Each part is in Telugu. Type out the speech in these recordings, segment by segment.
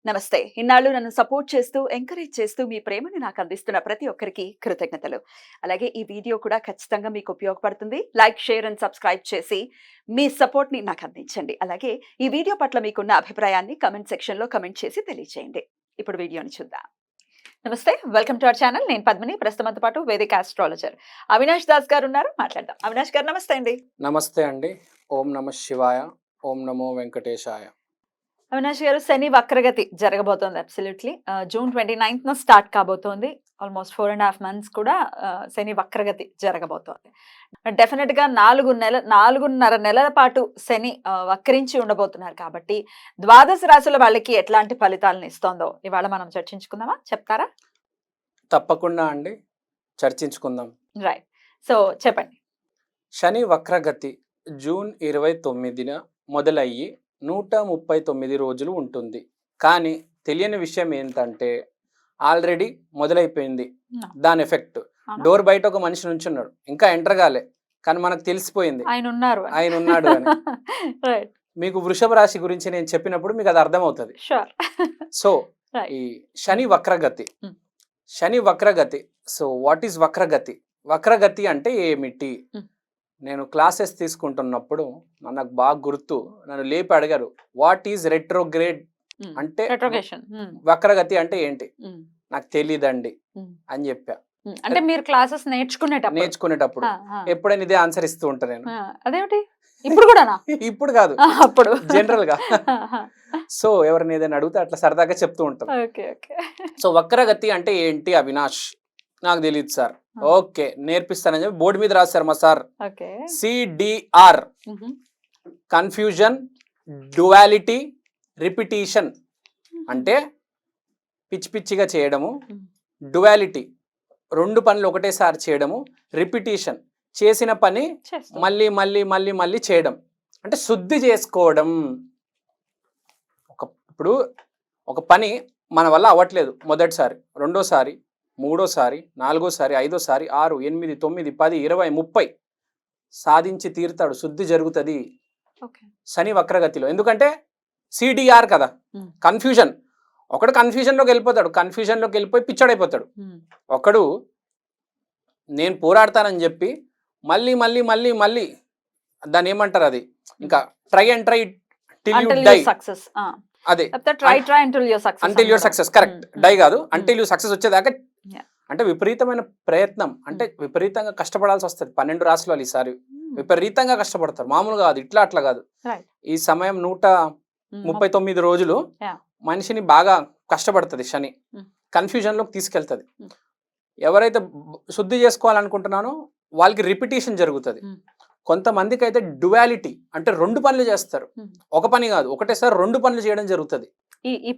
నమస్తే. ఇన్నాళ్ళు నన్ను సపోర్ట్ చేస్తూ, ఎంకరేజ్ చేస్తూ మీ ప్రేమని నాకు అందిస్తున్న ప్రతి ఒక్కరికి కృతజ్ఞతలు. అలాగే ఈ వీడియో కూడా ఖచ్చితంగా మీకు ఉపయోగపడుతుంది. లైక్, షేర్ అండ్ సబ్స్క్రైబ్ చేసి మీ సపోర్ట్‌ని నాకు అందించండి. అలాగే ఈ వీడియో పట్ల మీకున్న అభిప్రాయాన్ని కామెంట్ సెక్షన్‌లో కామెంట్ చేసి తెలియజేయండి. ఇప్పుడు వీడియోని చూద్దాం. నమస్తే. Welcome to our channel. నేను పద్మిని. ప్రస్తుతంతో పాటు వేదిక ఆస్ట్రాలజర్ అవినాష్ దాస్ గారు ఉన్నారు. మాట్లాడదాం. అవినాష్ గారు నమస్తే అండి. నమస్తే అండి. ఓం నమః శివాయ. ఓం నమో వెంకటేశాయ. అవినాష్ గారు, శని వక్రగతి జరగబోతోంది. అబ్సల్యూట్‌లీ జూన్ 29న స్టార్ట్ కాబోతోంది. ఆల్మోస్ట్ 4.5 మంత్స్ కూడా శని వక్రగతి జరగబోతోంది. డెఫినెట్‌గా 4.5 నెలల పాటు శని వక్రించి ఉండబోతున్నారు కాబట్టి ద్వాదశ రాశుల వాళ్ళకి ఎట్లాంటి ఫలితాలను ఇస్తోందో ఇవాళ మనం చర్చించుకుందామా? చెప్తారా? తప్పకుండా అండి, చర్చించుకుందాం. రైట్. సో చెప్పండి. శని వక్రగతి జూన్ 29న మొదలయ్యి 139 రోజులు ఉంటుంది. కానీ తెలియని విషయం ఏంటంటే ఆల్రెడీ మొదలైపోయింది దాని ఎఫెక్ట్. డోర్ బయట ఒక మనిషి నుంచున్నాడు, ఇంకా ఎంటర్ కాలే, కానీ మనకు తెలిసిపోయింది ఆయన ఉన్నాడు అని. మీకు వృషభ రాశి గురించి నేను చెప్పినప్పుడు మీకు అది అర్థమవుతుంది. సో ఈ శని వక్రగతి, శని వక్రగతి. సో వాట్ ఈస్ వక్రగతి? వక్రగతి అంటే ఏమిటి? నేను క్లాసెస్ తీసుకుంటున్నప్పుడు నాకు బాగా గుర్తు, నన్ను లేపి అడిగారు వాట్ ఈజ్ రెట్రోగ్రేడ్ అంటే, వక్రగతి అంటే ఏంటి? నాకు తెలియదండి అని చెప్పా. అంటే మీరు క్లాసెస్ నేర్చుకునేటప్పుడు ఎప్పుడైనా ఇదే ఆన్సర్ ఇస్తూ ఉంటా నేను. అదేమిటి ఇప్పుడు కూడా? ఇప్పుడు కాదు, అప్పుడు జనరల్ గా. సో ఎవరిని ఏదైనా అడిగితే అట్లా సరదాగా చెప్తూ ఉంటాం. సో వక్రగతి అంటే ఏంటి అవినాష్? నాకు తెలియదు సార్. ఓకే, నేర్పిస్తానని చెప్పి బోర్డు మీద రాశారు మా sir. CDR, confusion, duality, repetition. అంటే పిచ్చి పిచ్చిగా చేయడము, డ్యువాలిటీ రెండు పనులు ఒకటేసారి చేయడము, రిపిటీషన్ చేసిన పని మళ్ళీ మళ్ళీ మళ్ళీ మళ్ళీ చేయడం, అంటే శుద్ధి చేసుకోవడం. ఇప్పుడు ఒక పని మన వల్ల అవ్వట్లేదు, మొదటిసారి, రెండోసారి, మూడోసారి, నాలుగోసారి, ఐదోసారి, 6, 8, 9, 10, 20, 30 సాధించి తీరుతాడు. శుద్ధి జరుగుతుంది శని వక్రగతిలో. ఎందుకంటే సిడిఆర్ కదా, కన్ఫ్యూజన్. ఒకడు కన్ఫ్యూజన్లోకి వెళ్ళిపోతాడు, కన్ఫ్యూజన్లోకి వెళ్ళిపోయి పిచ్చడైపోతాడు. ఒకడు నేను పోరాడతానని చెప్పి మళ్ళీ మళ్ళీ మళ్ళీ మళ్ళీ దాన్ని ఏమంటారు, అది ఇంకా try and try till you die. అదే until your success. Correct. Die కాదు, అంటిల్ యూ సక్సెస్ వచ్చేదాకా. అంటే విపరీతమైన ప్రయత్నం, అంటే విపరీతంగా కష్టపడాల్సి వస్తుంది. 12 రాశులు వాళ్ళు ఈసారి విపరీతంగా కష్టపడతారు, మామూలుగా కాదు, ఇట్లా అట్లా కాదు. ఈ సమయం 139 రోజులు మనిషిని బాగా కష్టపడుతుంది. శని కన్ఫ్యూజన్ లోకి తీసుకెళ్తుంది. ఎవరైతే శుద్ధి చేసుకోవాలనుకుంటున్నానో వాళ్ళకి రిపిటీషన్ జరుగుతుంది. కొంతమందికి అయితే డ్యువాలిటీ, అంటే రెండు పనులు చేస్తారు. ఒక పని కాదు, ఒకటేసారి రెండు పనులు చేయడం జరుగుతుంది ఈ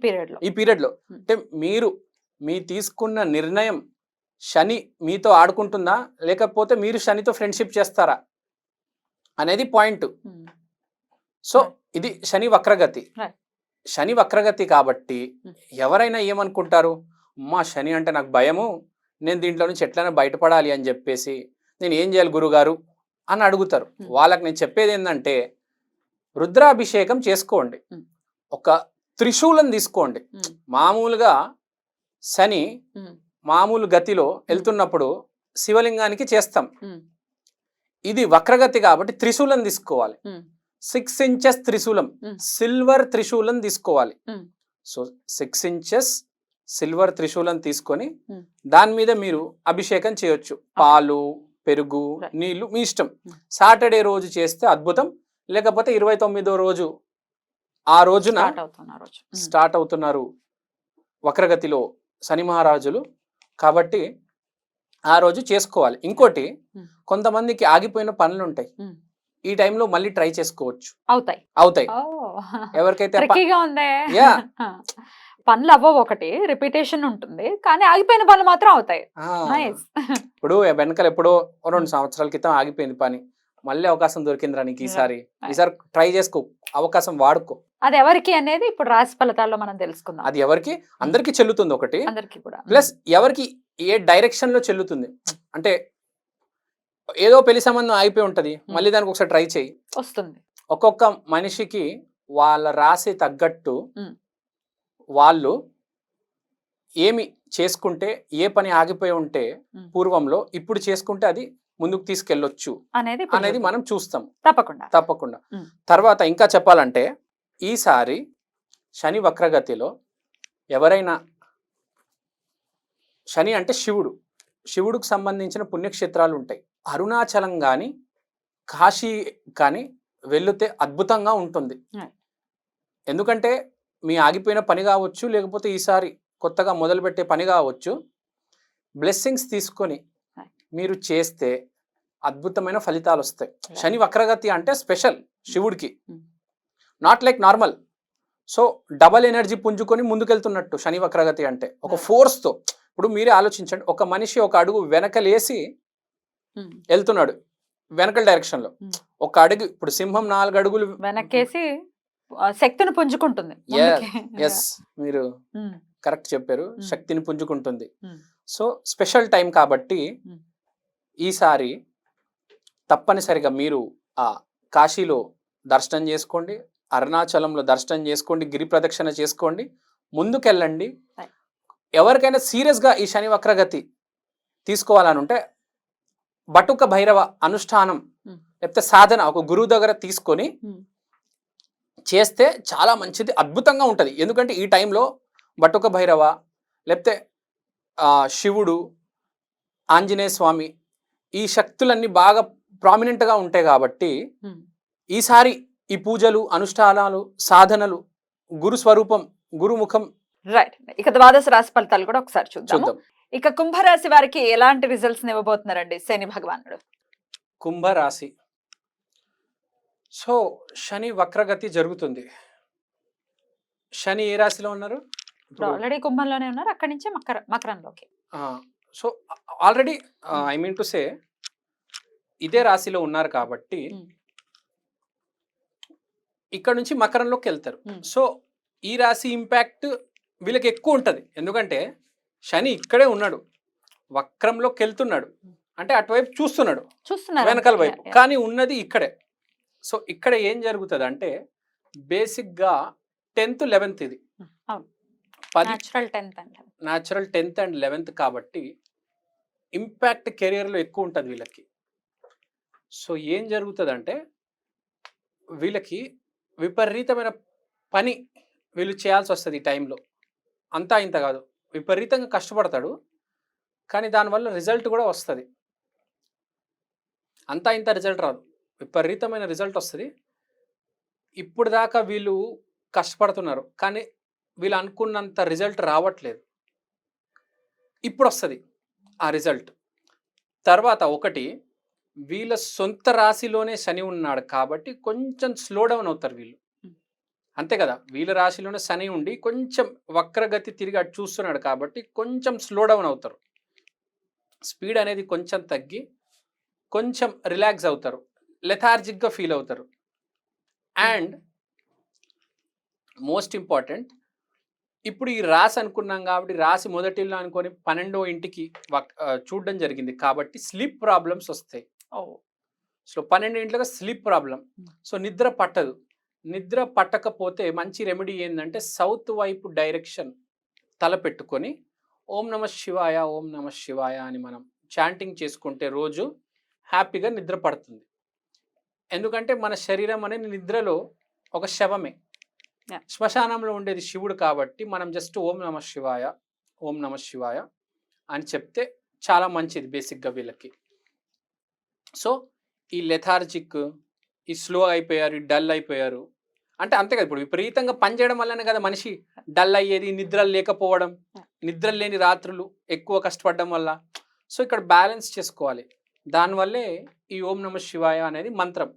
పీరియడ్ లో. అంటే మీ తీసుకున్న నిర్ణయం శని మీతో ఆడుకుంటుందా, లేకపోతే మీరు శనితో ఫ్రెండ్షిప్ చేస్తారా అనేది పాయింట్. సో ఇది శని వక్రగతి. శని వక్రగతి కాబట్టి ఎవరైనా ఏమనుకుంటారు, అమ్మా శని అంటే నాకు భయము, నేను దీంట్లో నుంచి ఎట్లైనా బయటపడాలి అని చెప్పేసి నేను ఏం చేయాలి గురుగారు అని అడుగుతారు. వాళ్ళకి నేను చెప్పేది ఏంటంటే రుద్రాభిషేకం చేసుకోండి, ఒక త్రిశూలం తీసుకోండి. మామూలుగా శని మామూలు గతిలో వెళ్తున్నప్పుడు శివలింగానికి చేస్తాం, ఇది వక్రగతి కాబట్టి త్రిశూలం తీసుకోవాలి. 6 inches త్రిశూలం, సిల్వర్ త్రిశూలం తీసుకోవాలి. సో 6 inches సిల్వర్ త్రిశూలం తీసుకొని దాని మీద మీరు అభిషేకం చేయొచ్చు. పాలు, పెరుగు, నీళ్లు మీ ఇష్టం. సాటర్డే రోజు చేస్తే అద్భుతం, లేకపోతే 29వ రోజు, ఆ రోజున స్టార్ట్ అవుతున్నారు వక్రగతిలో శని మహారాజులు కాబట్టి ఆ రోజు చేసుకోవాలి. ఇంకోటి, కొంతమందికి ఆగిపోయిన పనులు ఉంటాయి, ఈ టైంలో మళ్ళీ ట్రై చేసుకోవచ్చు, అవుతాయి. ఎవరికైతే పనులు అవ్వవు, ఒకటి రిపిటేషన్ ఉంటుంది, కానీ ఆగిపోయిన పనులు మాత్రం అవుతాయి. ఇప్పుడు వెనకాల ఎప్పుడో 2 సంవత్సరాల క్రితం ఆగిపోయింది పని, మళ్ళీ అవకాశం దొరికిందిరా నీకు, ఈసారి ట్రై చేసుకో, అవకాశం వాడుకో. అది ఎవరికి అనేది ఇప్పుడు రాశి ఫలితాల్లో మనం తెలుసుకుందాం. అది ఎవరికి, అందరికి చెల్లుతుంది ఒకటి, ప్లస్ ఎవరికి ఏ డైరెక్షన్ లో చెల్లుతుంది. అంటే ఏదో పెళ్లి సంబంధం ఆగిపోయి ఉంటది, మళ్ళీ దానికి ఒకసారి ట్రై చేయి, వస్తుంది. ఒక్కొక్క మనిషికి వాళ్ళ రాశి తగ్గట్టు వాళ్ళు ఏమి చేసుకుంటే ఏ పని ఆగిపోయి ఉంటే పూర్వంలో ఇప్పుడు చేసుకుంటే అది ముందుకు తీసుకెళ్ళొచ్చు అనేది అనేది మనం చూస్తాం తప్పకుండా. తప్పకుండా. తర్వాత ఇంకా చెప్పాలంటే ఈసారి శని వక్రగతిలో ఎవరైనా, శని అంటే శివుడికి సంబంధించిన పుణ్యక్షేత్రాలు ఉంటాయి. అరుణాచలం కానీ కాశీ కానీ వెళితే అద్భుతంగా ఉంటుంది. ఎందుకంటే మీ ఆగిపోయిన పని కావచ్చు, లేకపోతే ఈసారి కొత్తగా మొదలుపెట్టే పని కావచ్చు, బ్లెస్సింగ్స్ తీసుకొని మీరు చేస్తే అద్భుతమైన ఫలితాలు వస్తాయి. శని వక్రగతి అంటే స్పెషల్ శివుడికి, not like normal. So double energy పుంజుకొని ముందుకెళ్తున్నట్టు శని వక్రగతి అంటే ఒక ఫోర్స్తో. ఇప్పుడు మీరే ఆలోచించండి, ఒక మనిషి ఒక అడుగు వెనకలేసి వెళ్తున్నాడు వెనకల డైరెక్షన్లో, ఒక అడుగు, ఇప్పుడు సింహం 4 అడుగులు వెనకేసి శక్తిని పుంజుకుంటుంది. ఎస్, మీరు కరెక్ట్ చెప్పారు, శక్తిని పుంజుకుంటుంది. సో స్పెషల్ టైం కాబట్టి ఈసారి తప్పనిసరిగా మీరు ఆ కాశీలో దర్శనం చేసుకోండి, అరుణాచలంలో దర్శనం చేసుకోండి, గిరి ప్రదక్షిణ చేసుకోండి, ముందుకెళ్ళండి. ఎవరికైనా సీరియస్గా ఈ శని వక్రగతి తీసుకోవాలని ఉంటే బటుక భైరవ అనుష్ఠానం లేకపోతే సాధన ఒక గురువు దగ్గర తీసుకొని చేస్తే చాలా మంచిది, అద్భుతంగా ఉంటుంది. ఎందుకంటే ఈ టైంలో బటుక భైరవ లేకపోతే శివుడు, ఆంజనేయ స్వామి, ఈ శక్తులన్నీ బాగా ప్రామినెంట్గా ఉంటాయి కాబట్టి ఈసారి ఈ పూజలు, అనుష్ఠానాలు, సాధనలు, గురు స్వరూపం, గురుముఖం. రైట్. ఇక ద్వాదశ రాశి ఫలితాలు కూడా ఒకసారి చూద్దాం. ఇక కుంభరాశి వారికి ఎలాంటి రిజల్ట్స్ ఇవ్వబోతున్నారండి శని భగవానుడు? కుంభరాశి, సో శని వక్రగతి జరుగుతుంది. శని ఏ రాశిలో ఉన్నారు? ఆల్రెడీ కుంభంలోనే ఉన్నారు, అక్కడి నుంచి మకరంలోకి. So already I mean to say ఇదే రాశిలో ఉన్నారు కాబట్టి ఇక్కడ నుంచి మకరంలోకి వెళ్తారు. సో ఈ రాశి ఇంపాక్ట్ వీళ్ళకి ఎక్కువ ఉంటుంది. ఎందుకంటే శని ఇక్కడే ఉన్నాడు, వక్రంలోకి వెళ్తున్నాడు అంటే అటువైపు చూస్తున్నాడు వెనకాల వైపు, కానీ ఉన్నది ఇక్కడే. సో ఇక్కడ ఏం జరుగుతుంది అంటే బేసిక్గా 10th 11th ఇది న్యాచురల్ 10th and 11th కాబట్టి ఇంపాక్ట్ కెరియర్లో ఎక్కువ ఉంటుంది వీళ్ళకి. సో ఏం జరుగుతుంది అంటే వీళ్ళకి విపరీతమైన పని వీళ్ళు చేయాల్సి వస్తుంది ఈ టైంలో. అంతా ఇంత కాదు, విపరీతంగా కష్టపడతాడు, కానీ దానివల్ల రిజల్ట్ కూడా వస్తుంది. అంతా ఇంత రిజల్ట్ రాదు, విపరీతమైన రిజల్ట్ వస్తుంది. ఇప్పుడు దాకా వీళ్ళు కష్టపడుతున్నారు, కానీ వీళ్ళు అనుకున్నంత రిజల్ట్ రావట్లేదు. ఇప్పుడు వస్తుంది ఆ రిజల్ట్. తర్వాత ఒకటి, వీళ్ళ సొంత రాశిలోనే శని ఉన్నాడు కాబట్టి కొంచెం స్లో డౌన్ అవుతారు వీళ్ళు, అంతే కదా. వీళ్ళ రాశిలోనే శని ఉండి కొంచెం వక్రగతి తిరిగి అటు చూస్తున్నాడు కాబట్టి కొంచెం స్లో డౌన్ అవుతారు. స్పీడ్ అనేది కొంచెం తగ్గి కొంచెం రిలాక్స్ అవుతారు, లెథార్జిక్గా ఫీల్ అవుతారు. అండ్ మోస్ట్ ఇంపార్టెంట్, ఇప్పుడు ఈ రాశి అనుకున్నాం కాబట్టి రాశి మొదటిలో అనుకొని 12వ ఇంటికి చూడడం జరిగింది కాబట్టి స్లీప్ ప్రాబ్లమ్స్ వస్తాయి. సో 12 ఇంట్లోగా స్లీప్ ప్రాబ్లం, సో నిద్ర పట్టదు. నిద్ర పట్టకపోతే మంచి రెమెడీ ఏంటంటే సౌత్ వైపు డైరెక్షన్ తల పెట్టుకొని ఓం నమ శివాయ, ఓం నమ శివాయ అని మనం చాంటింగ్ చేసుకుంటే రోజు హ్యాపీగా నిద్ర పడుతుంది. ఎందుకంటే మన శరీరం అనేది నిద్రలో ఒక శవమే, శ్మశానంలో ఉండేది శివుడు కాబట్టి మనం జస్ట్ ఓం నమ శివాయ, ఓం నమ శివాయ అని చెప్తే చాలా మంచిది బేసిక్గా వీళ్ళకి. సో ఈ లెథార్జిక్, ఈ స్లో అయిపోయారు, ఈ డల్ అయిపోయారు అంటే అంతే కదా. ఇప్పుడు విపరీతంగా పనిచేయడం వల్లనే కదా మనిషి డల్ అయ్యేది, నిద్ర లేకపోవడం, నిద్ర లేని రాత్రులు, ఎక్కువ కష్టపడడం వల్ల. సో ఇక్కడ బ్యాలెన్స్ చేసుకోవాలి, దానివల్లే ఈ ఓం నమ శివాయ అనేది మంత్రం.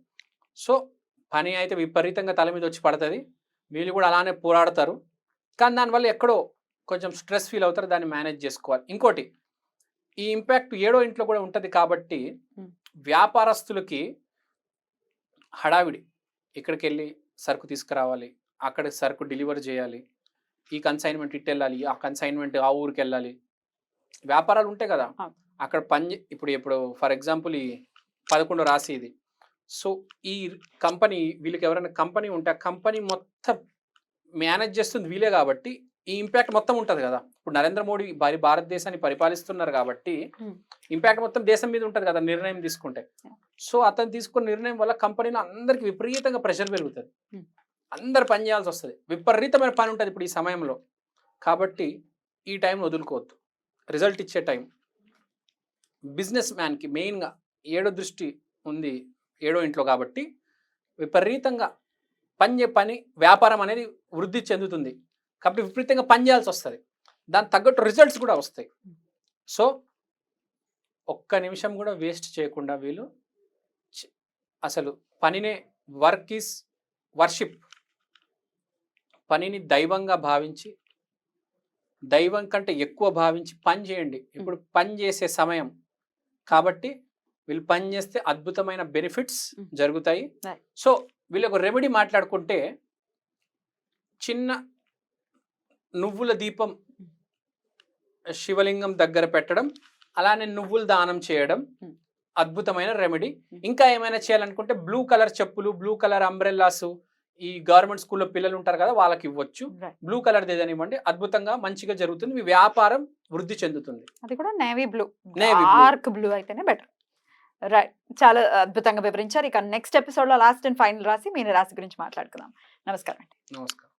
సో పని అయితే విపరీతంగా తల మీద వచ్చి పడుతుంది, వీళ్ళు కూడా అలానే పోరాడతారు, కానీ దానివల్ల ఎక్కడో కొంచెం స్ట్రెస్ ఫీల్ అవుతారు, దాన్ని మేనేజ్ చేసుకోవాలి. ఇంకోటి, ఈ ఇంపాక్ట్ 7వ ఇంట్లో కూడా ఉంటుంది కాబట్టి వ్యాపారస్తులకి హడావిడి, ఇక్కడికి వెళ్ళి సరుకు తీసుకురావాలి, అక్కడ సరుకు డెలివరీ చేయాలి, ఈ కన్సైన్మెంట్ ఇటు వెళ్ళాలి, ఆ కన్సైన్మెంట్ ఆ ఊరికి వెళ్ళాలి, వ్యాపారాలు ఉంటాయి కదా అక్కడ ఇప్పుడు ఫర్ ఎగ్జాంపుల్ ఈ 11వ రాశి ఇది. సో ఈ కంపెనీ, వీళ్ళకి ఎవరైనా కంపెనీ ఉంటే ఆ కంపెనీ మొత్తం మేనేజ్ చేస్తుంది వీలే కాబట్టి ఈ ఇంపాక్ట్ మొత్తం ఉంటుంది కదా. ఇప్పుడు నరేంద్ర మోడీ భారతదేశాన్ని పరిపాలిస్తున్నారు కాబట్టి Hmm. ఇంపాక్ట్ మొత్తం దేశం మీద ఉంటుంది కదా నిర్ణయం తీసుకుంటే. సో అతను తీసుకున్న నిర్ణయం వల్ల కంపెనీలో అందరికి విపరీతంగా ప్రెషర్ పెరుగుతుంది. Hmm. అందరు పని చేయాల్సి వస్తుంది, విపరీతమైన పని ఉంటుంది ఇప్పుడు ఈ సమయంలో. కాబట్టి ఈ టైం వదులుకోవద్దు, రిజల్ట్ ఇచ్చే టైం. బిజినెస్ మ్యాన్కి మెయిన్గా 7వ దృష్టి ఉంది 7వ ఇంట్లో కాబట్టి విపరీతంగా పని వ్యాపారం అనేది వృద్ధి చెందుతుంది కాబట్టి విపరీతంగా పని చేయాల్సి వస్తుంది, దాని తగ్గట్టు రిజల్ట్స్ కూడా వస్తాయి. సో ఒక్క నిమిషం కూడా వేస్ట్ చేయకుండా వీళ్ళు అసలు పనినే వర్క్ ఈజ్ వర్షిప్, పనిని దైవంగా భావించి దైవం కంటే ఎక్కువ భావించి పని చేయండి. ఇప్పుడు పని చేసే సమయం కాబట్టి వీళ్ళు పని చేస్తే అద్భుతమైన బెనిఫిట్స్ జరుగుతాయి. సో వీళ్ళు ఒక రెమెడీ మాట్లాడుకుంటే చిన్న నువ్వుల దీపం శివలింగం దగ్గర పెట్టడం, అలానే నువ్వులు దానం చేయడం అద్భుతమైన రెమెడీ. ఇంకా ఏమైనా చేయాలనుకుంటే బ్లూ కలర్ చెప్పులు, బ్లూ కలర్ అంబ్రెల్లాస్ ఈ గవర్నమెంట్ స్కూల్లో పిల్లలు ఉంటారు కదా వాళ్ళకి ఇవ్వచ్చు. బ్లూ కలర్ ఏదైనా ఇవ్వండి, అద్భుతంగా మంచిగా జరుగుతుంది, మీ వ్యాపారం వృద్ధి చెందుతుంది. అది కూడా నేవీ బ్లూ, డార్క్ బ్లూ అయితేనే బెటర్. రైట్, చాలా అద్భుతంగా వివరించారు. ఇక నెక్స్ట్ ఎపిసోడ్ లో లాస్ట్ అండ్ ఫైనల్ రాశి మీన రాశి గురించి మాట్లాడుకుందాం. నమస్కారం. నమస్కారం.